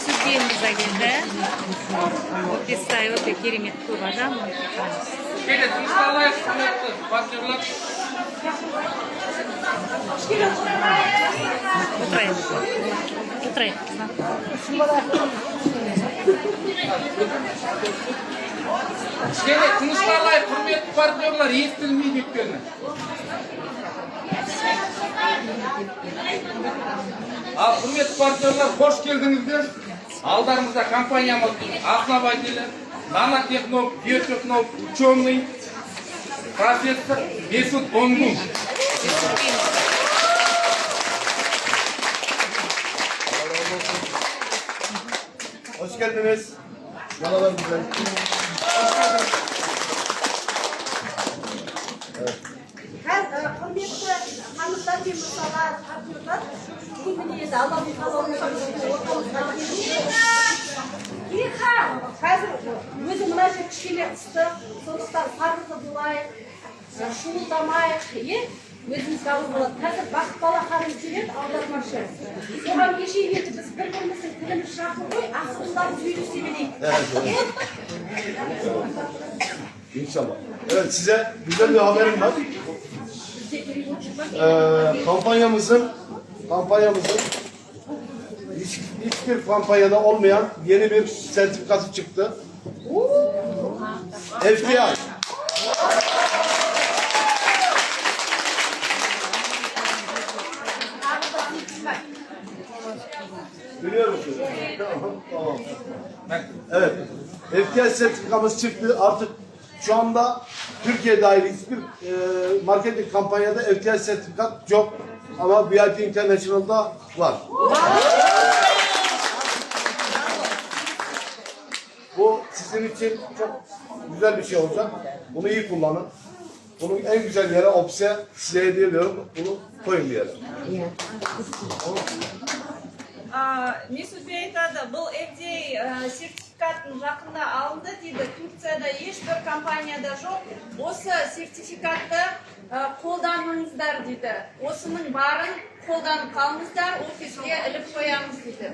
Sütüyemiz geldi. Ofistay öte керемет көп адам. Отырайық. Отырайық. Кішкене тынышталайық, құрметті партнерлар, естілмейді өйткені. Ал құрметті партнерлар, қош келдіңіздер. Алдарыңызда компаниямыз основателі, нанотехнолог, биотехнолог, ученый, профессор Месут Онгун. Hoş geldiniz. Merhabalar güzel. Құрметті қанықтар мен мырзалар, партнерлар, бүгін міне енді Аллахтың қалауымен қазір өзі мына жер кішкене ыстық, сондықтан сабырлы болайық, шуылдамайық, өзімізге алып болады. Қазір Бақыт бала ханым келеді, аудармашы. Соған кеше енді біз бір-біріміздің тіліміз жақын ғой, ақылдарымыз сөйлесе берейік. İnşallah. Evet, size güzel bir haberim var. Kampanyamızın hiçbir kampanyada olmayan yeni bir sertifikası çıktı. FDI. Biliyor musunuz? Tamam. Evet. FDI sertifikamız çıktı. Artık şu anda Türkiye dahil hiçbir marketing kampanyada FDI sertifikat yok. Ama VIP International'da var. Bu sizin için çok güzel bir şey olacak. Bunu iyi kullanın. Bunun en güzel yere ofise size hediye ediyorum. Bunu koyun bir yere. Mesut Bey айтады, бұл FDA сертификатын жақында алынды дейді. Турцияда ешбір компанияда жоқ. Осы сертификатты қолданыңыздар дейді. Осының барын қолданып қалыңыздар, офиске іліп қоямыз дейді.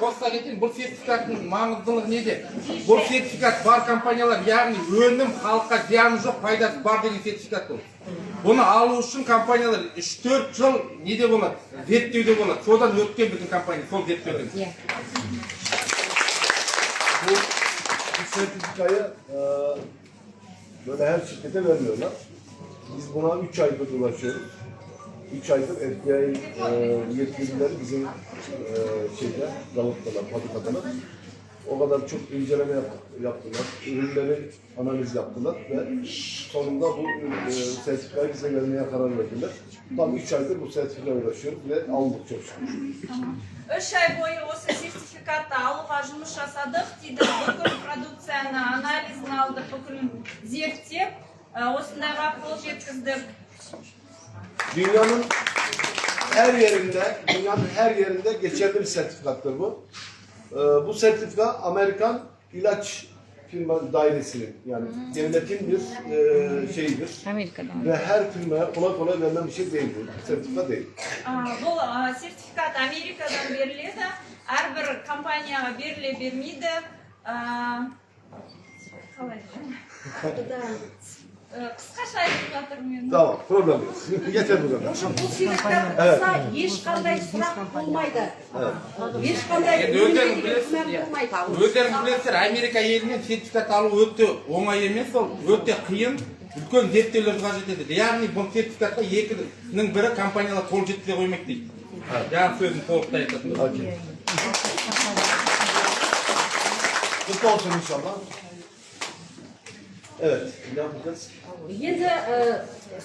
Бұл сертификаттың маңыздылығы неде? Бұл сертификат бар компаниялар, яғни өнім халыққа зияны жоқ, пайдасы бар деген сертификат бұл. Бұны алу үшін компаниялар 3-4 жыл неде болады? Зерттеуде болады. Содан өткен біздің компания, сол зерттеуден. Bu sertifikayı böyle her şirkete vermiyorlar. Biz buna 3 aydır ulaşıyoruz. 3 aydır FBI yetkilileri bizim şeyde, Davut'talar, fabrikadalar. O kadar çok inceleme yaptılar, ürünleri analiz yaptılar ve sonunda bu sertifikayı bize vermeye karar verdiler. Tam 3 aydır bu sertifikaya uğraşıyoruz ve aldık çok şükür. 3 ай бойы осы сертификатты алуға жұмыс жасадық дейді. Бүкіл продукцияны анализін алдық, бүкілін зерттеп, осындайға қол жеткіздік. Dünyanın her yerinde geçerli bir sertifikattır bu. Bu sertifika Amerikan ilaç firma dairesinin, yani devletin bir şeyidir. Amerika'dan. Ve her firmaya kolay kolay verilen bir şey değil bu. Sertifika değil. Бұл сертификат Америкадан беріледі, әрбір компанияға беріле бермейді. Қалай? Қысқаша айтып жатырмын. Tamam, problem yok. Yeter bu kadar. Бұл сертификатта ешқандай сұрақ болмайды. Ешқандай Өздеріңіз білесіздер, Америка елінен сертификат алу өте оңай емес, ол өте қиын, үлкен зерттеулер қажет етеді. Яғни бұл сертификатқа екінің бірі компаниялар қол жеткізе қоймайды дейді. Жаңа сөзін толықтай айтатын. Kutlu olsun inşallah. Evet, ne yapacağız? Енді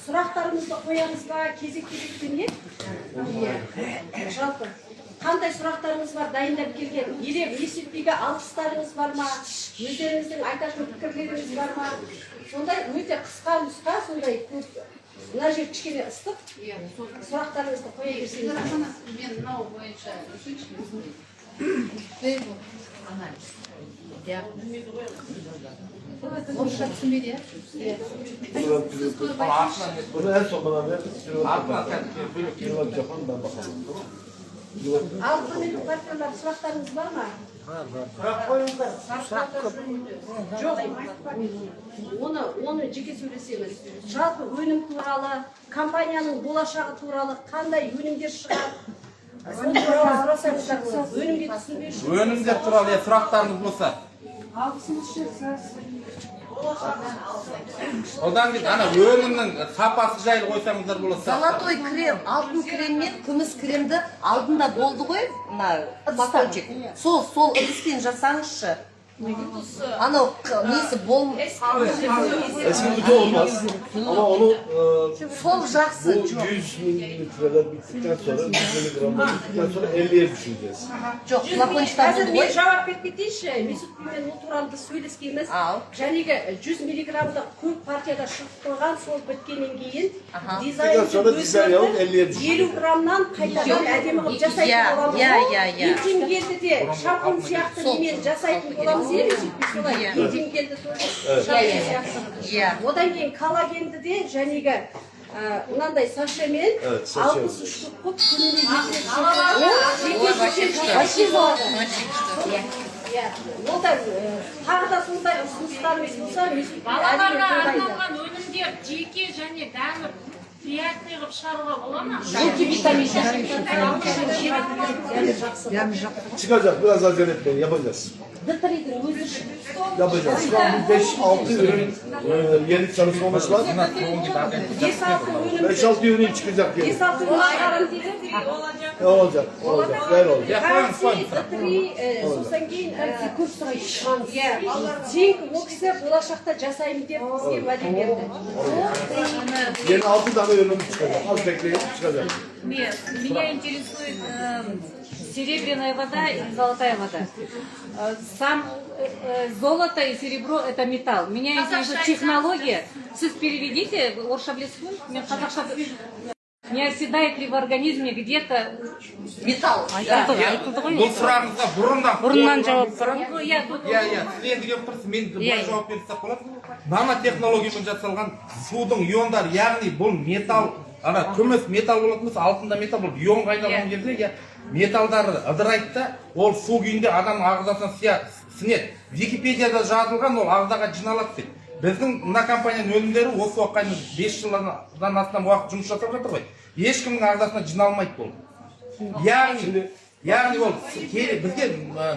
сұрақтарымызды қоямыз ба, кезек-кезектен жалпы қандай сұрақтарыңыз бар дайындап келген? Еле Месутбиге алғыстарыңыз бар ма? Өздеріңіздің айтатын пікірлеріңіз бар ма? Сондай өте қысқа нұсқа, сондай көп. Мына жер кішкене ыстық. Сұрақтарыңызды қоя берсеңіз. Мен мынау бойынша анализ. Oruşa түсінбейді, иә? Bunu en son bana ver. Артынан бөлек. Kilowatt Japan ben bakalım. Ал құрметті партиялар, сұрақтарыңыз бар ма? Жоқ, оны жеке сөйлесеміз. Жалпы өнім туралы, компанияның болашағы туралы, қандай өнімдер шығады? Сол туралы сұрасаңыздар болады. Өнімге түсінбей үшін. Өнімдер туралы сұрақтарыңыз болса. Одан кейін ана өнімнің сапасы жайлы қойсаңыздар болады. Золотой крем, алтын крем мен күміс кремді алдында болды ғой, мына батончик. Сол ыдыспен жасаңызшы. Анау несі Eski kutu olmaz. Ama onu сол жақсы. bu 100 mililitreler bittikten sonra 100 miligramlar bittikten sonra 50'ye düşüreceğiz. Жоқ, флакончикта Қазір болды мен ғой. жауап беріп кетейінші, Месутпен ол туралы сөйлескенбіз. Жәнегі 100 миллиграмда көп партияда шығып қойған, сол біткеннен кейін Ondan sonra dizel yağın 50'ye 50 düşüreceğiz. граммнан қайтадан әдемі қылып жасайтын боламыз. Интимгелді де шампунь сияқты немен жасайтын боламыз, Месутпен солай. Интимгелді тоже шампунь сияқты. Одан кейін коллагенді де жәнегі мынандай сашемен 63 қып күніне ол да тағы да сондай ұсыныстарыңыз болса Балаларға арналған өнімдер жеке және дәмі приятный қылып шығаруға бола ма? Çıkacak, biraz acele etmeyin, yapacağız. Дытридың өзі үшін. Yapacağız. Şu an 5-6 ürün yeni çalışmamız var. 5-6 ürün çıkacak yeni. 5-6 ürün шығарам дейді. Olacak, ver olacak. Сосын кейін көп сұрайды. Тек ол кісі болашақта жасаймын деп бізге уәде берді. Yeni 6 tane ürün çıkacak. Az bekleyin, çıkacak. Меня интересует серебряная вода и золотая вода. Золото и серебро – это металл. Меня интересует технология. Сіз переведите, орысша білесіз бе? Мен қазақша не оседает ли в организме где-то Металл. айтылды ғой. Бұл сұрағыңызға Бұрыннан жауап бар. Иә, сіз енді келіп тұрсыз, мен бұлай жауап берсек болады. Нанотехнологиямен жасалған судың иондары, яғни бұл металл, ана күміс металл болатын болса, алтында металл бұл ионға айналған кезде, металлдары ыдырайды да, ол су күйінде адамның ағзасына сіңеді. Википедияда жазылған, ол ағзаға жиналады дейді. Біздің мына компанияның өнімдері осы уақытқа дейін 5 жылдан астам уақыт жұмыс жасап жатыр ғой. Ешкімнің ағзасына жиналмайды бұл. Яғни ол бізге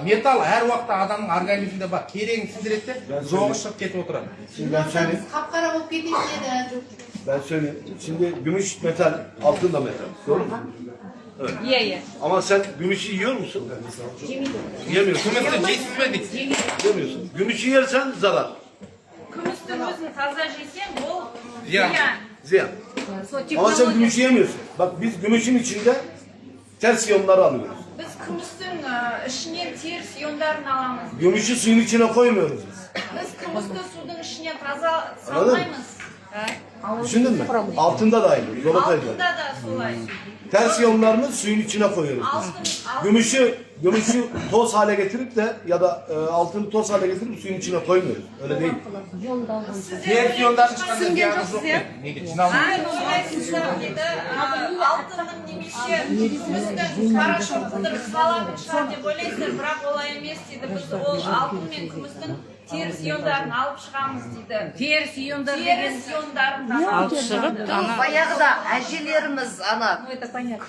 металл әр уақытта адамның организмінде бар. Керегін сіздіреді де, жоғы шығып кетіп отырады. Şimdi ben söyleyeyim. Қап-қара болып кетеді деді. Ben söyleyeyim. Şimdi gümüş metal, altın da metal. Doğru mu? Evet. Иә. Ama sen gümüşü yiyor musun? Yemiyorsun. Күмісті жейсіз бе дейді. Yemiyorsun. Gümüşü yersen zarar. Күмістің өзін таза жесең, ол Зиян. Ziyan. Ama sen gümüşü yemiyorsun. Bak biz gümüşün içinde ters iyonları alıyoruz. Біз күмістің ішінен теріс иондарын аламыз. Gümüşü suyun içine koymuyoruz biz. Біз күмісті судың ішіне таза Anladın mı? салмаймыз. Düşündün mü? Altında da aynı. Zolatayda. Алтында да солай. Ters iyonlarını suyun içine koyuyoruz biz. Gümüşü toz hale getirip de ya da altını toz hale getirip suyun içine koymuyoruz. Öyle değil. Теріс иондарын ешқандай зияны жоқ дейді. Неге жиналмайды? Ойлайсыздар деді, алтынның немесе күмістің порошок қыдырып салатын шығар деп ойлайсыздар, бірақ олай емес дейді. Біз ол алтын мен күмістің теріс иондарын алып шығамыз дейді. Теріс иондар Теріс иондарын алып шығып, Баяғыда әжелеріміз ана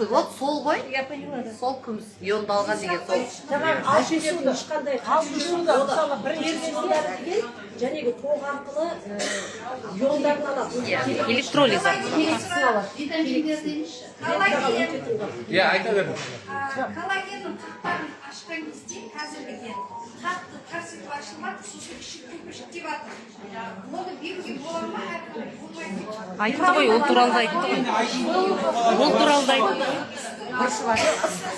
вот сол ғой. Я поняла, да. Сол күміс иондалған деген сол. Жаңағы алтын ешқандай мысалы бір иондары деген жәнегі тоқ арқылы иондарын алады. Электролиз. Керексізін алады. Витаминдер дейінші. Иә, айта берді. Коллагеннің қақтарын ашқан кезде қазіргі қатты тарсетіп ашылмады, сосын іші көпіршік деп жатыр. Оны беруге бола ма, әркім болмайды. Айтты ғой, ол туралы айтты ғой. Ол туралы айтты.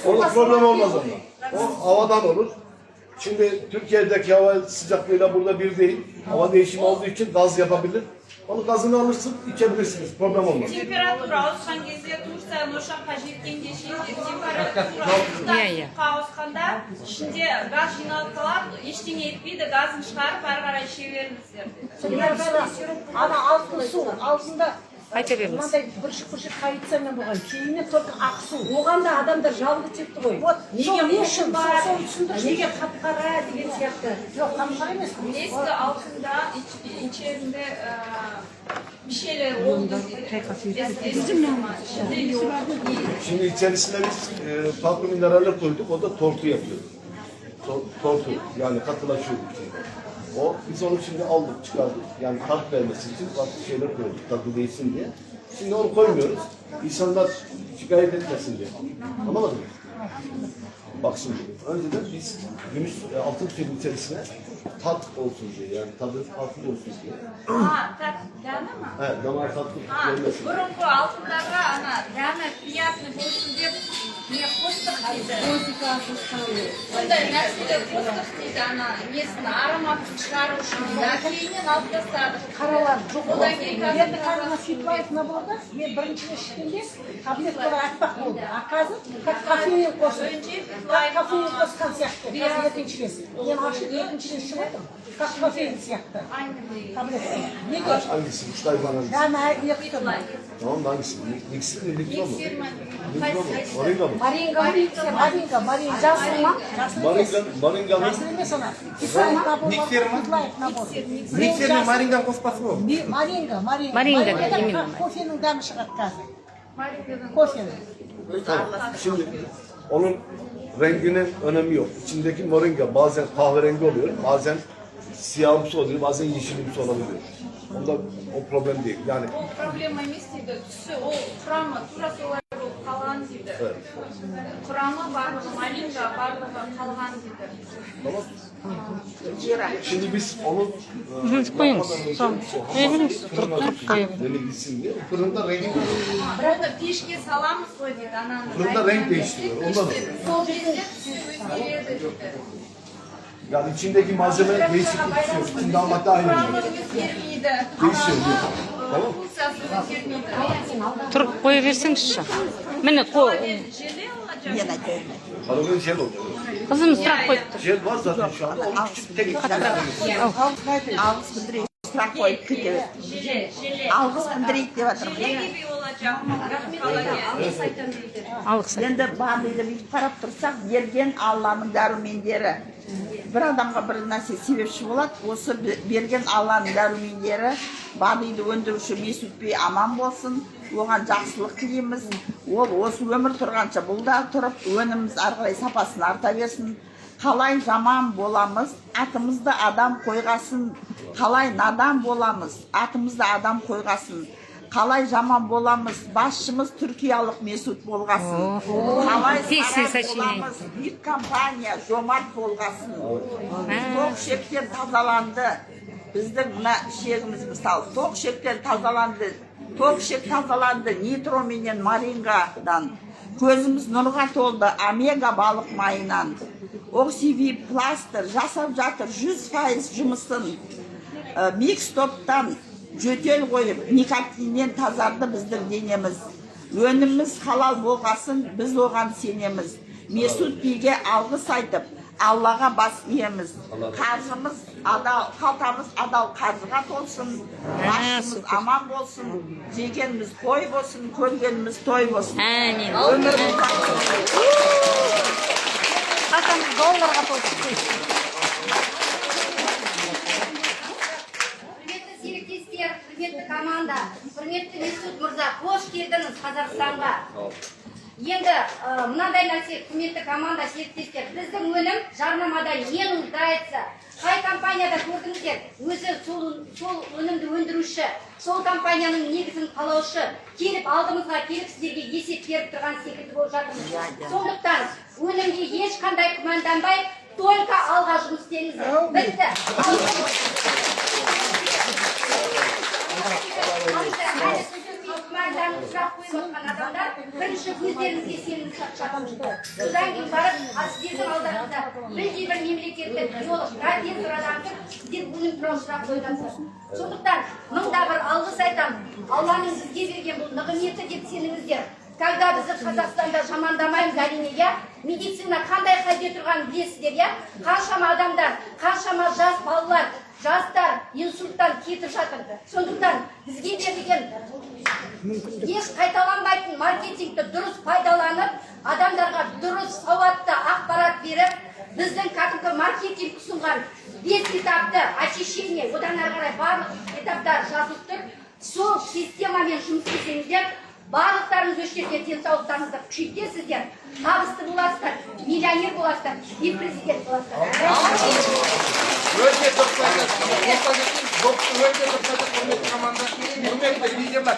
Orada problem olmaz onda. O havadan olur. Şimdi Türkiye'deki hava sıcaklığıyla burada bir değil. Hava değişimi olduğu için gaz yapabilir. Onu gazını alırsın, içebilirsiniz. Problem olmaz. Температура ауысқан кезде Турция постоянно осы жаққа жеткенде шейін температура ауысқанда ішінде газ жиналып қалады, ештеңе етпейді, газын шығарып ары қарай іше беріңіздер деді. Ана алтын су, алдында Айта беріңіз. мынандай бүршік кондиционер болған, кейіннен только ақ су. Оған да адамдар жалғы тепті ғой. Вот, не үшін бар, неге қап-қара деген сияқты. Жоқ, қап-қара емес. Ескі алтында içerisinde bir şeyler oldu. Şimdi içerisine biz farklı mineraller koyduk, o da tortu yapıyor. Tortu, yani katılaşıyor. O, biz onu şimdi aldık, çıkardık. Yani tat vermesi için farklı şeyler koyduk, tadı değilsin diye. Şimdi onu koymuyoruz. İnsanlar şikayet etmesin diye. Anlamadın mı? Bak şimdi, önceden biz gümüş altın suyun içerisine tat olsun diye, yani tadı farklı olsun diye. Так, дәмі ма? Evet, damar tatlı vermesin. Бұрынғы алтындарға ана дәмі приятный болсын деп не қостық дейді. Сондай нәрселер қостық дейді, ана несін ароматын шығару үшін дейді. Кейіннен алып тастадық. Қаралар жоқ. Одан кейін Енді қазір Светлана болды, мен бірінші ішкенде таблеткалар айтпақ болды. А қазір как кофеин қосып, как кофеин қосқан сияқты. Қазір екінші рет. Мен ашып екінші рет ішіп отырмын. Как кофеин сияқты. Таблетка. Неге? Hangisi? Uçtay bana hangisi? Ben екі түрлі. Tamam da hangisi? Mixer mi? Likro mu? Миксер ма? Likro mu? Moringa mı? Маринга, Маринга. Жасыл ма? Moringa mı? Жасыл емес ана. Исаев набор. Миксер ма? Исаев набор. Миксер мен маринганы қоспасы ғой. Маринга. Маринга, именно. Кофенің дәмі шығады қазір. Марингадан. Кофенің. Tamam. Şimdi onun renginin önemi yok. İçindeki moringa bazen kahverengi oluyor, bazen siyahımsı oluyor, bazen yeşilimsi olabiliyor. Onda o problem değil. Yani Ол проблема емес дейді, түсі, ол құрамы тура солай болып қалған дейді. evet. Құрамы барлығы малинга, барлығы қалған дейді. Tamam. Şimdi biz onu Koyunuz. Tamam. Deli gitsin diye fırında rengi Оны пешке саламыз ғой дейді, ананы. Fırında renk değiştiriyor. Ondan dolayı. Сол кезде түсі өзгереді дейді. Yani içindeki malzeme değişiklik düşüyor. İçinde madde aynı. Құрамы өзгермейді. Değişiyor diyor. Tamam. Функциясы өзгермейді. Тұрып қоя берсеңізші. Міне Желе olacak. Kalıbın jel oluyor. қызым сұрақ қойып тұр. Jel var zaten şu anda. Onun küçük tek Алғыс білдірейік, сұрақ қойып кетеді. Желе. Алғыс білдірейік деп жатырмын. Желе gibi olacak. Рахмет қалаға. Алғыс. Енді барлығы бүйтіп қарап тұрсақ, берген Алланың дәрумендері. Бір адамға бір нәрсе себепші болады. Осы берген Алланың дәрумендері бадыйды өндіруші Месутбей аман болсын. Оған жақсылық тілейміз. Ол осы өмір тұрғанша бұл да тұрып, өніміз ары қарай сапасын арта берсін. Қалай жаман боламыз, атымызды адам қойғасын. Қалай надан боламыз, атымызды адам қойғасын. Қалай жаман боламыз, басшымыз түркиялық Месут болғасын. Қалай сарай боламыз, бір компания жомарт болғасын. Тоқ шектен тазаланды. Біздің мына шегіміз мысалы, тоқ шектен тазаланды. Тоқ шек тазаланды нитро менен марингадан. Көзіміз нұрға толды омега балық майынан. Оксиви пластыр жасап жатыр 100% жұмысын. Микс топтан жөтел қойып, никотиннен тазарды біздің денеміз. Өніміз халал болғасын, біз оған сенеміз. Месут биге алғыс айтып, Аллаға бас иеміз. Қаржымыз адал, қалтамыз адал қаржыға толсын. Басымыз аман болсын. Жегеніміз қой болсын, көргеніміз той болсын. Әмин. Қалтамыз долларға толсын. Құрметті серіктестер, құрметті команда, құрметті Месут мырза, қош келдіңіз Қазақстанға. Енді мынандай нәрсе, құрметті команда серіктестер, біздің өнім жарнамада не нуждается. Қай компанияда көрдіңіздер, өзі сол өнімді өндіруші, сол компанияның негізін қалаушы, келіп алдымызға келіп сіздерге есеп беріп тұрған секілді болып жатырмыз. Сондықтан өнімге ешқандай күмәнданбай, только алға жұмыс істеңіздер. Бітті. Бірінші өздеріңізге сенімді шақырыңыздар. Одан кейін барып, сіздердің алдарыңызда білдей бір мемлекеттік биолог, профессор адамдар сіздер өнім туралы сұрақ қойғансыз. Сондықтан мыңда бір алғыс айтамын. Алланың бізге берген бұл нығметі деп сеніңіздер. когда бізді Қазақстанда жамандамаймыз әрине, иә, медицина қандай қажет тұрғанын білесіздер, иә, қаншама адамдар, қаншама жас балалар, жастар инсульттан кетіп жатырды. Сондықтан бізге берілген еш қайталанбайтын маркетингті дұрыс пайдаланып, адамдарға дұрыс сауатты ақпарат беріп, біздің кәдімгі маркетинг ұсынған 5 этапты очищение, одан ары қарай барлық этаптар жазылып тұр. Сол системамен жұмыс істесеңіздер, барлықтарыңыз осы жерде денсаулықтарыңызды күшейтесіздер, табысты боласыздар, миллионер боласыздар, и президент боласыздар. Өте дұрыс айтасыз. Өте дұрыс айтасыз, құрметті команда, құрметті лидерлар.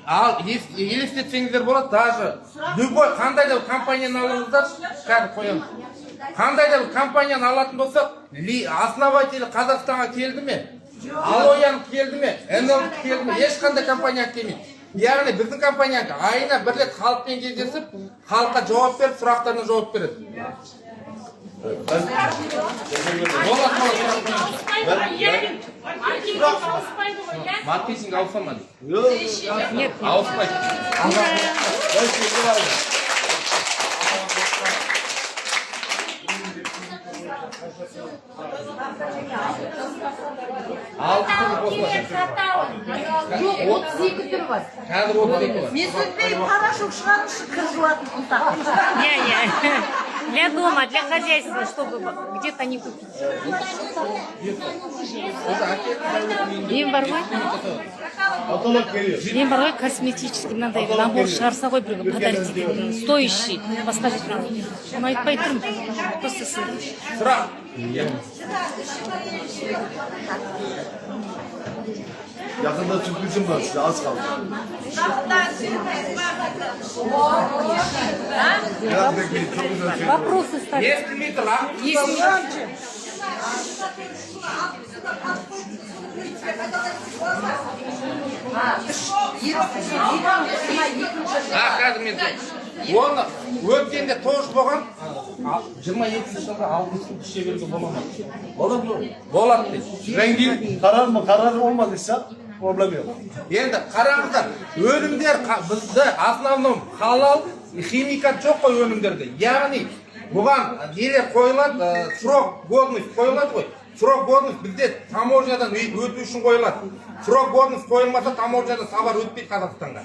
Ал елестетсеңіздер болады, даже любой қандай да компанияны алыңыздар, қазір қоямыз. Қандай да компанияны алатын болсақ, основатель Қазақстанға келді ме? Алоян келді ме? НЛ келді ме? Ешқандай компания келмейді. Яғни біздің компания айына бір рет халықпен кездесіп, халыққа жауап беріп, сұрақтарына жауап береді. Маркетинг ауысамады. Нет, Ауыспайды. Жоқ, 32 түрі бар. Қазір 32 бар. Месутбей порошок шығарыңызшы, кір жуатын ұнтақ. Для дома, для хозяйства, чтобы где-то не купить. Мен бар ғой? Мен бар ғой, косметический мынандай набор шығарса ғой, біреуге подарить ететін, стоящий, басқа жерден. Оны айтпай тұрмын. Просто Сұрақ. Yakında sürprizim var size, az kaldı. Biraz bekleyin, çok güzel şey. вопросы ставят. Естілмей тұр, а? Қазір мен оны өткенде тоғыз болған, 22 жылға 6 күн іше беруге бола ма? Olur mu? Болады дейді. Rengi karar olmadıysa problem yok. Енді қараңыздар, өнімдер бізді основном халал, химикат жоқ қой өнімдерде. Яғни бұған нелер қойылады, срок годность қойылады ғой. Срок годность бізде таможнядан өту үшін қойылады. Срок годность қойылмаса таможнядан товар өтпейді Қазақстанға.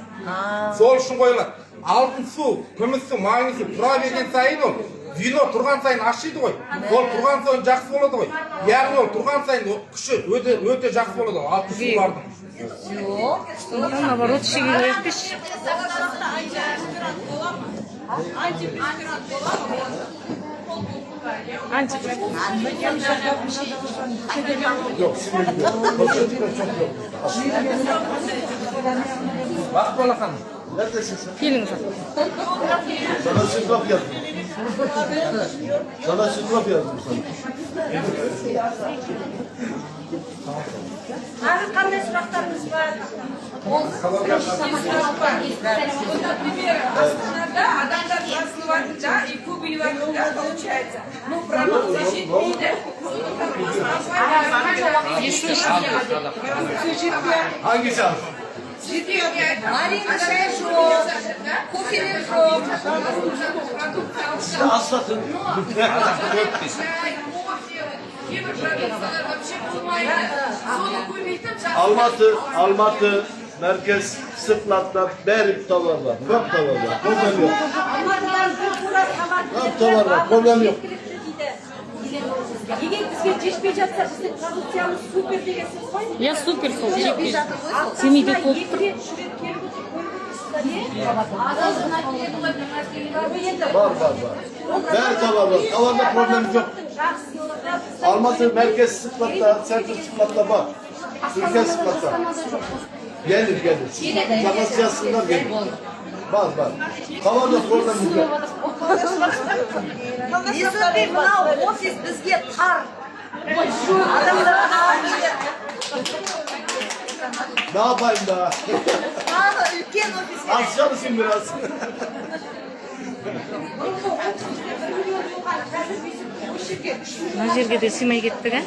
Сол үшін қойылады. Алтын су, күміс су, магний су тұра берген сайын ол вино тұрған сайын ашиды ғой. Ол тұрған сайын жақсы болады ғой. Яғни ол тұрған сайын күші өте жақсы болады ғой. Алтын сулардың. Наоборот, шегелетпіш. Yok, sinirli yok. Kozmetikler çok yok. Бақыт Бала ханым. Neredesin sen? Келіңіз. Sana sütlaf yazdım. Sana sütlaf yazdım sana. Тағы қандай сұрақтарыңыз бар? Например, Астанада адамдар жазылыватыр да, и көбейіватыр да, получается. Ну, продукция жетпейді. Hangisi abi? Marina şey жоқ, кофелер жоқ. Size aslatın. Кейбір продукциялар вообще болмайды. Соны көбейтіп Almatı, merkez, Sırtlat'ta berip tavar var. Çok tavar var. Problem yok. Çok tavar var. Problem yok. Егер бізге жетпей жатса, біздің продукциямыз супер дегенсіз ғой? Я супер сол, жетпей. Семейде толып тұр. Екі рет, үш рет келіп отырсыздар, Var. Ber tavar var. Tavarda problem yok. Almatı, merkez, Sırtlat'ta, Sertür Sırtlat'ta var. Türkiye Sırtlat'ta. Gelir. Takas yazsınlar gelir. Var. Tavarda problem yok. Месутбей, мынау офис бізге тар. Адамдарға Ne yapayım daha? тағы үлкен офис. Az çalışın biraz. қазір бүйтіп осы Мына жерге де сыймай кеттік, а?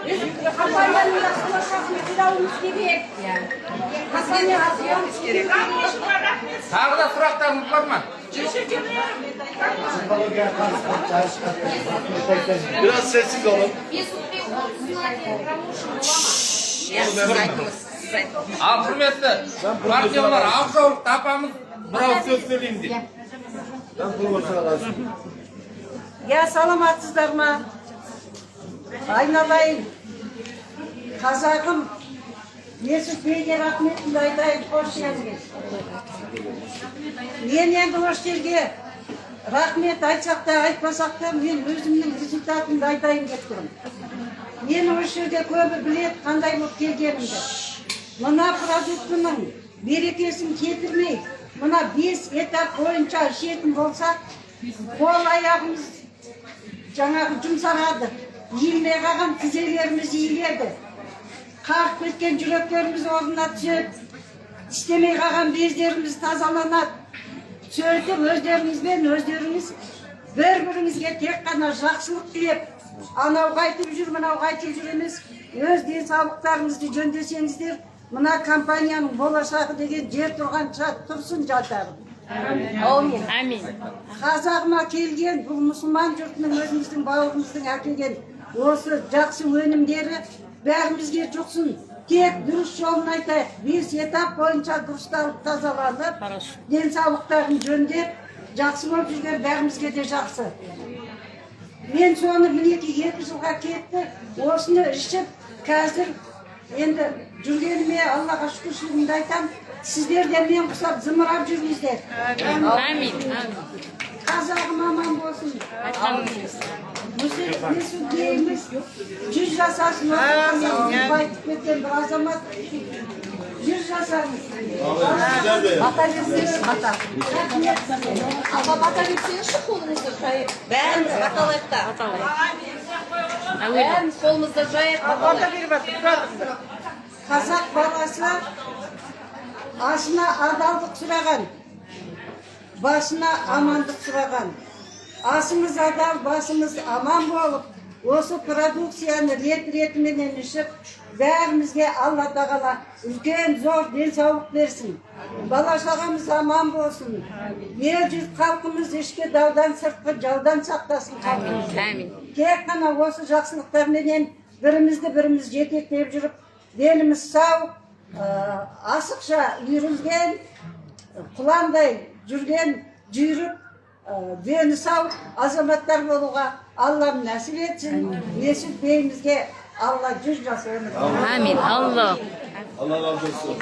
Компанияның жақсы болашағын ойлауымыз керек. Компанияға зиянымыз керек. Тағы да сұрақтарыңыз бар ма? Biraz sessiz olun. Ал құрметті партнерлар, ақжаулық тапамыз, бірау сөз сөйлеймін дейді. Ben bunu ortaya lazım. Я саламатсыздар ма? Айналайын. Қазағым, Месut Bey'ге рахметімді айтайын, қош келдіңіз. Мен енді осы жерге рахмет айтсақ та, айтпасақ та, мен өзімнің результатымды айтайын деп тұрмын. Мен осы жерде көбі білет қандай болып келгенімді. Мына продуктының берекесін кетірмей, мына 5 этап бойынша ішетін болсақ, қол аяғымыз жаңағы жұмсарады. Иілмей қалған тізелеріміз иіледі. Қарып кеткен жүректеріміз орнына түседі. Істемей қалған бездеріміз тазаланады. Сөйтіп өздеріңіз бір-біріңізге тек қана жақсылық тілеп, анау қайтып жүр, мынау қайтып жүр емес, өз денсаулықтарыңызды жөндесеңіздер, мына компанияның болашағы деген жер тұрғанша тұрсын жатарым. Амин. Қазағыма келген, бұл мұсылман жұртының өзіміздің бауырымыздың әкелген осы жақсы өнімдері бәрімізге жұқсын. Тек дұрыс жолын айтайық. 5 этап бойынша дұрысталып тазаланып, денсаулықтарын жөндеп, жақсы болып жүрген бәрімізге де жақсы. Мен соны мінеки 2 жылға кетті, осыны ішіп, қазір енді жүргеніме Аллаға шүкіршілігімді айтам. Сіздер де мен құсап зымырап жүріңіздер. Амин. Қазағым аман болсын. Месut Bey'imiz 100 жасасын. Байтып кеткен бір азамат 100 жасаңыз. Bata verseniz bata. Ama bata verseniz şu kolunuzu jayıp. Bәріміз баталайық та. Bәріміз қолымызды жайып баталайық. Қазақ баласы асына адалдық сұраған, басына амандық сұраған. Асымыз адал, басымыз аман болып, осы продукцияны рет-ретіменен ішіп, бәрімізге Алла тағала үлкен зор денсаулық берсін. Бала-шағамыз аман болсын. Ел-жұрт халқымыз ішкі даудан, сыртқы жаудан сақтасын халқымыз. Тек қана осы жақсылықтарменен біріміз жетектеп жүріп, деніміз сау, асықша үйрілген, құландай жүрген, жүйрік, дені сау азаматтар болуға Аллам нәсіп етсін. Месut Bey'imizге Алла 100 жас өмір. Амин. Алла. Allah razı olsun.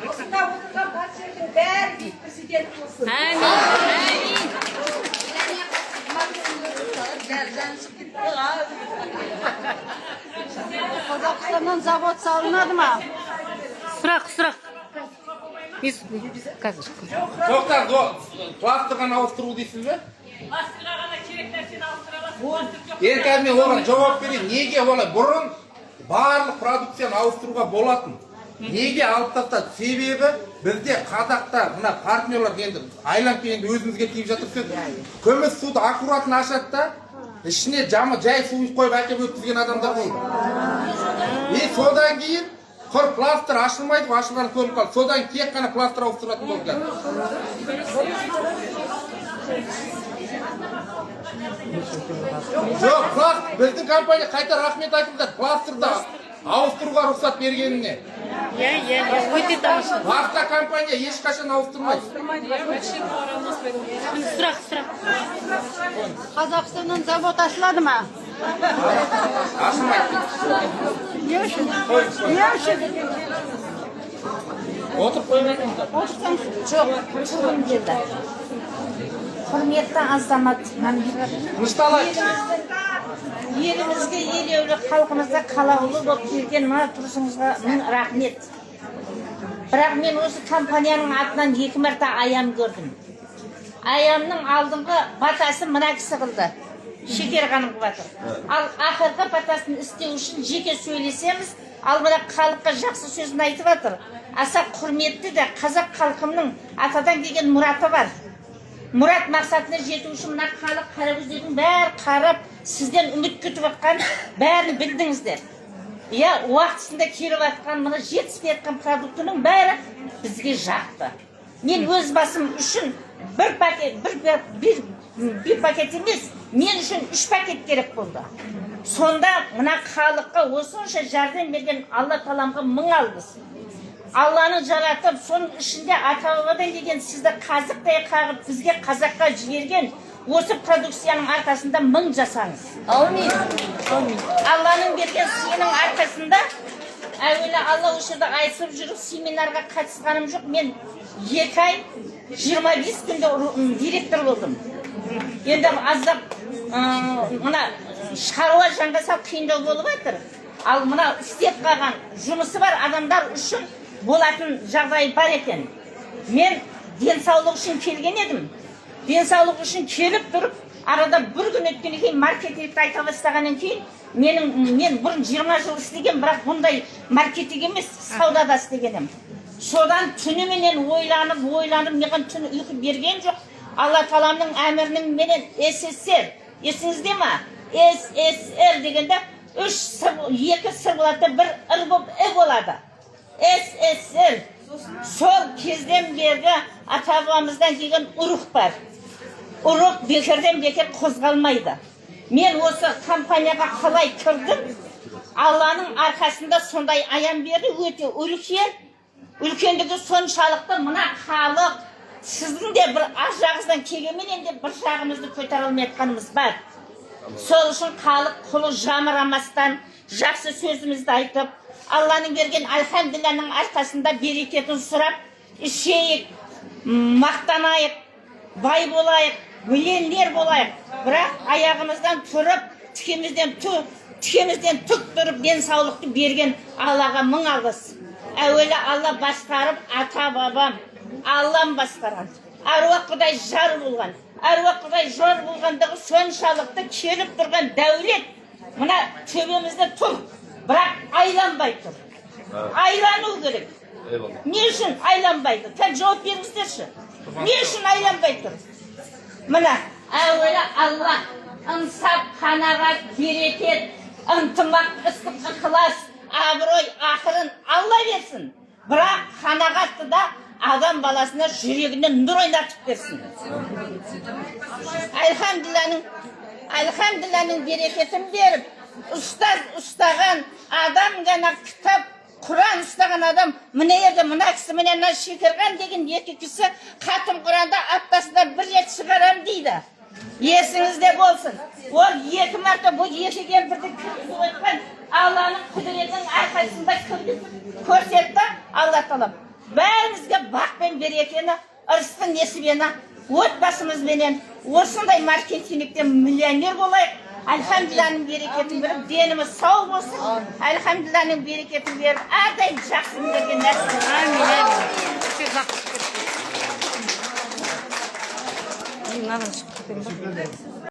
Осында отырған партияның бәрі президент болсын. Амин. Қазақстаннан завод салынады ма? Сұрақ. Қазір. Тоқтар, пластырған ауыстыру дейсіз бе? Енді мен оған жауап берейін. Неге олай? Бұрын барлық продукцияны ауыстыруға болатын. Неге алып тастады? Себебі бізде қазақтар, мына партнерлар енді айланып келгенде өзімізге тиіп жатыр сөз. Көміс суды аккуратын ашады да, ішіне жай су қойып әкеп өткізген адамдар болды. Содан кейін құр пластыр ашылмайды, ашылған көрініп қалды. Содан тек қана пластыр ауыстыратын болды. Жоқ, пластыр, біздің компания қайта рахмет айтып, пластырды ауыстыруға рұқсат бергеніне. Өте тамаша. Басқа компания ешқашан ауыстырмайды. Сұрақ. Қазақстаннан завод ашылады ма? Ашылмайды. Не үшін? Отырып қоймайтыңыздар. Жоқ, деді. Құрметті азамат, Мұшталай. елімізге елеулі халқымызда қалаулы болып келген мына тұрысыңызға мың рахмет. Бірақ мен осы компанияның атынан 2 мәрте аян көрдім. Аянның алдыңғы батасын мына кісі қылды. Шекер ханым батыр. Ал ақырғы батасын істеу үшін жеке сөйлесеміз, ал мына халыққа жақсы сөзін айтып жатыр. Аса құрметті де қазақ халқымның атадан келген мұраты бар. мұрат мақсатына жету үшін мына халық қаракөздердің бәрі қарап сізден үміт күтіп жатқан бәрін білдіңіздер. Иә, уақытысында келіп жатқан мына жетіспей жатқан продуктының бәрі бізге жақты. Мен өз басым үшін бір пакет емес, мен үшін 3 пакет керек болды. Сонда мына халыққа осынша жәрдем берген Алла Тағаламға мың алғыс. Алланың жаратып, соның ішінде ата-бабадан келген сізді қазықтай қағып бізге қазаққа жіберген осы продукцияның арқасында мың жасаңыз. Amin. Алланың берген сенің арқасында әуелі Алла осы жерде айтып жүріп семинарға қатысқаным жоқ. Мен 2 ай 25 күнде директор болдым. Енді аздап мына шаруа жаңғаса қиындау болып жатыр. Ал мына істеп қалған жұмысы бар адамдар үшін болатын жағдай бар екен. Мен денсаулық үшін келген едім. Денсаулық үшін келіп тұрып, арада бір күн өткеннен кейін маркетингті айта бастағаннан кейін мен бұрын 20 жыл істеген, бірақ бұндай маркетинг емес, саудада істегенім. Содан түніменен ойланып, маған түні ұйқы берген жоқ. Алла Тағаламның әмірінің менен СССР, есіңізде ма? СССР дегенде 2 сыр болады, бір ыр болып болады. СССР. Сол кезден бергі ата-бабамыздан келген ұрық бар. Ұрық бекерден бекер қозғалмайды. Мен осы компанияға қалай кірдім? Алланың арқасында сондай аян берді, өте үлкен. Үлкендігі соншалықты мына халық сіздің де бір ар жағыңыздан келгенменен де бір жағымызды көтере алмайтқанымыз бар. Сол үшін халық құлы жамырамастан жақсы сөзімізді айтып, Алланың берген альхамдулилланың арқасында берекетін сұрап, ішейік, мақтанайық, бай болайық, миллионер болайық. Бірақ аяғымыздан тұрып, тікемізден түк тұрып, денсаулықты берген Аллаға мың алғыс. Әуелі Алла басқарып, ата-бабам, Аллам басқарған. Аруақ Құдай жар болған. Аруақ Құдай жар болғандығы соншалықты келіп тұрған дәулет. Мына төбемізде тұр. Бірақ айланбай тұр. Айлану керек. Не үшін айланбайды? Тәл жауап беріңіздерші. Не үшін айланбай тұр? Мына, әуелі Алла ынсап, қанағат, берекет, ынтымақ, ыстық, ықылас, абырой, ақырын Алла берсін. Бірақ қанағатты да адам баласына жүрегінен нұр ойнатып берсін. Альхамдулилланың берекетін беріп, ұстаған адам ғана кітап, Құран ұстаған адам, мына ерді, мына кісі, мына Шекерған деген 2 кісі қатым Құранда аптасында 1 рет шығарам дейді. Есіңізде болсын. Ол 2 мәрте бұл 2 кемпірді кіргізіп отқан Алланың құдіретінің арқасында көрсетті Алла Тағала. Бәрімізге бақ пен берекені, ырысты несібені, отбасымызбенен осындай маркетингтен миллионер болайық. Альхамдулилланың берекетін беріп, деніміз сау болсын. Альхамдулилланың берекетін беріп, әрдайым жақсын берген нәрсе.